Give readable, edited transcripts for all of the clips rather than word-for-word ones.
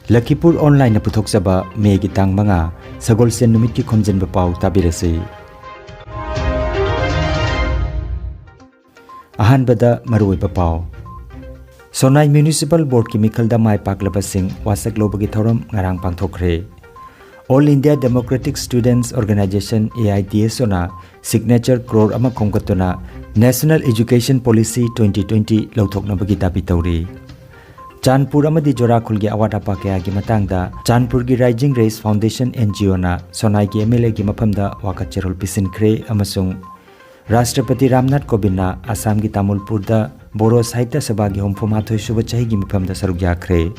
Lakhipuronline puthokjaba Megi tang manga Sagolsen numit ki Khomjinba Pao tabirasi. Ahanbada maruiba Pao. Sonai Municipal Board ki mikhalda mai paklaba sing wasak lobagi thoram ngarang pangthokre. All India Democratic Students Organization AIDSO na signature crore ama khomgatuna National Education Policy 2020 lauthoknabagi dabi tauri. Chandpur amadi Jorakhul gi award apa kaya gi matangda Chandpur gi Rising Race Foundation NGO na Sonai gi MLA gi maphamda wakat cherol pisinkhre amasung Rashtrapati Ramnath Kovind na Assam gi Tamulpur da Boro Sahitya Sabha gi homfumathoi suba chahi gi maphamda saruk yakhre.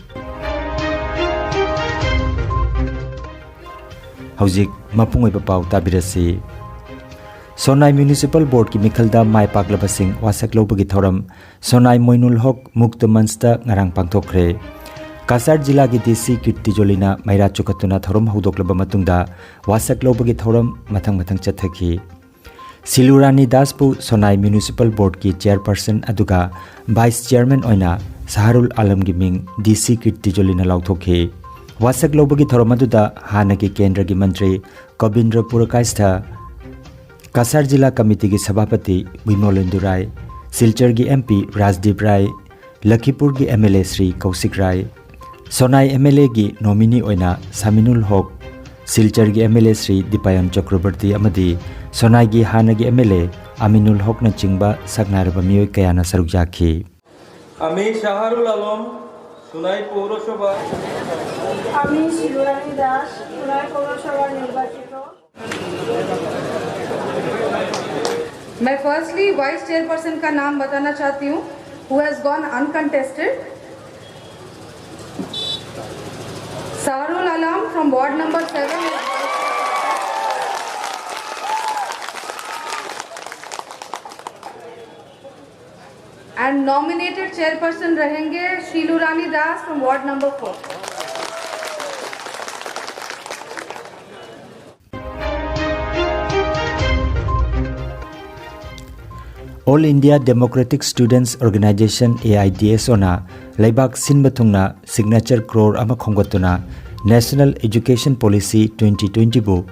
Haujik mapungoi pau tabirasi. Sonai Municipal Board ki mikhalda mai paklaba sing wasak lobagi thoram Sonai Moinul Hok Mukta Mansta ngarang pangthokre. Kasar jila gi DC Kirti Jolina Maira Chukatuna thoram haudoklaba matungda wasak lobagi thoram mathang chathaki. Silurani Daspu Sonai Municipal Board ki chairperson aduga vice chairman oina Saharul Alam gi ming DC Kirti Jolina lauthokhe. Wasak lobagi thoram aduda hanagi kendra gi mantri Kobindra Purakaistha Kasar Jila Committee ki Sabhapati Bimolendra Rai, Silchar ki MP Rajdeep Rai, Lakhipur ki MLA Sri Kausik Rai, Sonai MLA ki nominee oina Saminul Hok, Silchar ki MLA Sri Dipayan Chakrabarti amadi Sonai ki hanagi MLA Aminul Hok na chingba sagnaraba miyoi kayana saruk yakhi. Ami Shaharul Alam Sonai Paurasabha Ami Silurani Das Sonai Paurasabha nirbachito. मैं firstly vice chairperson का नाम बताना चाहती हूँ who has gone uncontested. Saharul Alam from ward number 7 and nominated chairperson रहेंगे Shilurani Das from ward number 4. All India Democratic Students Organization AIDSO na Laibak Sinba Thungna signature crore ama khomgatuna National Education Policy 2020 bu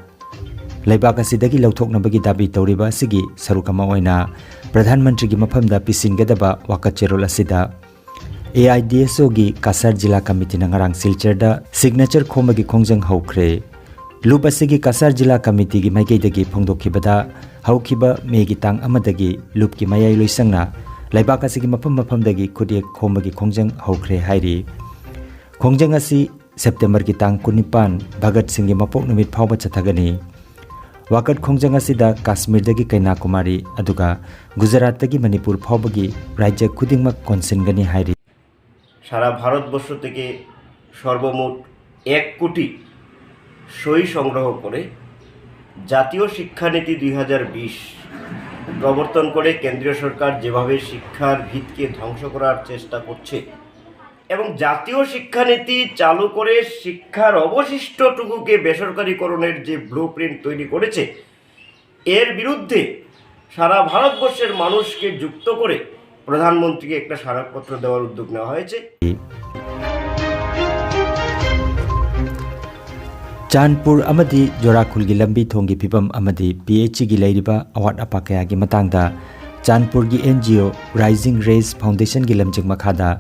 Laibak asidagi lauthoknabagi dabi tawriba asigi sarukama oina Pradhan Mantri gi maphamda pisingadaba wakacherol asida AIDSO gi Kasar Jila Committee na ngarang Silchar da signature khomagi khongjang haukhre. Lup asigi Kasar Jila Committee gi maigeidagi phongdokhibada haukiba megi tang amadagi lup ki mayai loisangna laibak asigi maphamdagi khudi khomagi khongjang haukhre hairi. Khongjang asi September ki tang 19 Bhagat Singh gi mapok numit phawba chathagani. Wakat khongjang asida Kashmir dagi Kaina Kumari aduga Gujarat dagi Manipur phawbagi rajya khudingmak konsingani hairi. সারা ভারতবর্ষ থেকে সর্বমোট 1 কোটি সই সংগ্রহ করে জাতীয় শিক্ষানীতি 2020 প্রবর্তন করে কেন্দ্রীয় সরকার যেভাবে শিক্ষার ভিতকে ধ্বংস করার চেষ্টা করছে এবং জাতীয় শিক্ষানীতি চালু করে শিক্ষার অবশিষ্টটুকুকে বেসরকারীকরণের যে ব্লুপ্রিন্ট তৈরি করেছে এর বিরুদ্ধে সারা ভারতবর্ষের মানুষকে যুক্ত করে প্রধানমন্ত্রীকে একটা স্মারকপত্র দেওয়ার উদ্যোগ নেওয়া হয়েছে। Chandpur amadi Jorakhul gi lambi thongi phibam amadi PH gi leiriba award apa kaya gi matangda Chandpur gi NGO Rising Race Foundation gi lamjing makhada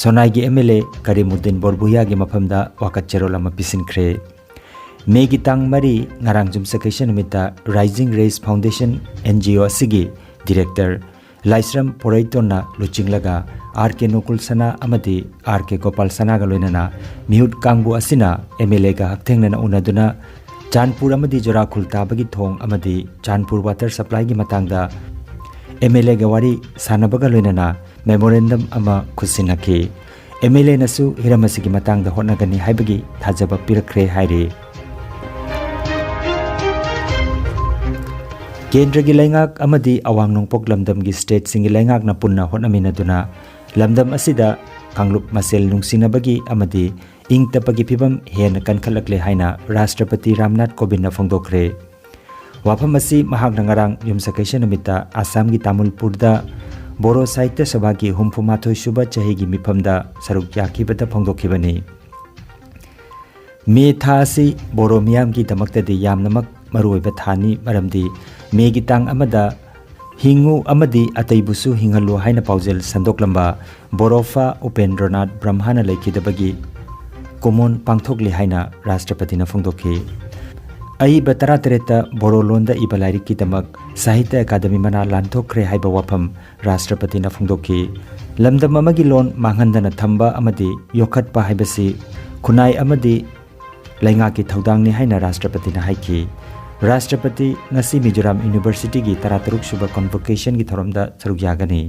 Sonai gi MLA Karimuddin Borbuya gi maphamda wakat cherol ama pisinkhre. Megi tang mari ngarang jumsakation numita Rising Race Foundation NGO asigi director Laisram Poraitona luchinglaga RK Nokul Sana amadi RK Gopal Sana ga loinana mihut kangbu asina MLA ga hakthengna unaduna Chandpur amadi Jorakhul tabagi thong amadi Chandpur water supply gi matangda MLA ga wari sanabaga loinana memorandum ama khusinaki. MLA nasu hiramasigi matangda honagani haibagi thajaba pirakre hairi. Kendra gi laingak amadi awang nongpok lamdam gi state singi laingak na punna honamina duna lamdam asida kanglup masel nungsinabagi amadi ingtapagi phibam hen kankhalakle haina Rashtrapati Ramnath Kovind na phongdokre. Wafam asi mahak nangarang yumsakaisha namita Assam gi Tamulpur da Boro Sahitya Sabha gi humfumathoi suba chahi gi miphamda saruk yakhibata phongdokhibani. मे था asi boro miyam ki damakta di yamnamak maroi ba thani maramdi me gi tang amada hingu amadi ataibusu hingalu haina paujel sandoklamba borofa upendranath brahmana laikidabagi common pangthokli haina rashtrapati na phongdokhi ai batara tereta borolonda ibalairi ki damak sahitya academy mana lanthokre haiba wafam rashtrapati na phongdokhi lamdam amagi lon manghandana thamba amadi yokhatpa haibasi khunai amadi lainga ki thodang ni haina rashtrapati na haiki Rashtrapati ngasi Mizoram University gi 13 suba convocation gi thoramda saruk yagani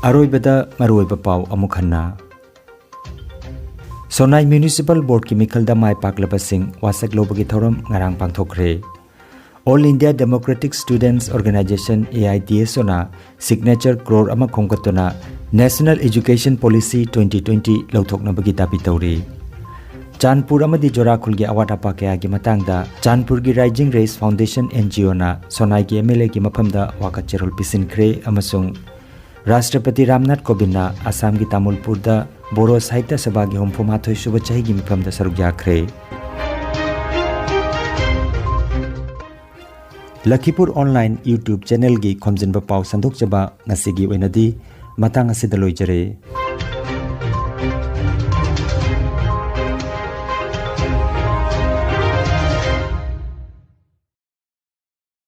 aroibada maroiba pau amukhanna Sonai Municipal Board ki mikhalda mai paklaba sing wasak lobagi thoram ngarang pangthokre All India Democratic Students Organization AIDSO na signature crore ama khomgatona National Education Policy 2020 lauthokna bagi dabi tawri Chanpur amadi Jorakhul gi award apa kaya gi matangda Chanpur gi Rising Race Foundation NGO na Sonai gi MLA gi maphamda waka cherol pisin khre amasung Rashtrapati Ramnath Kovind na Assam gi Tamulpur da Boro Sahitya Sabha gi homphoma thoi suba chahi gi maphamda saruk yakhre Lakhipuronline YouTube channel gi Khomjinba Pao sandok chaba ngasi gi oinadi matang asidaloi jare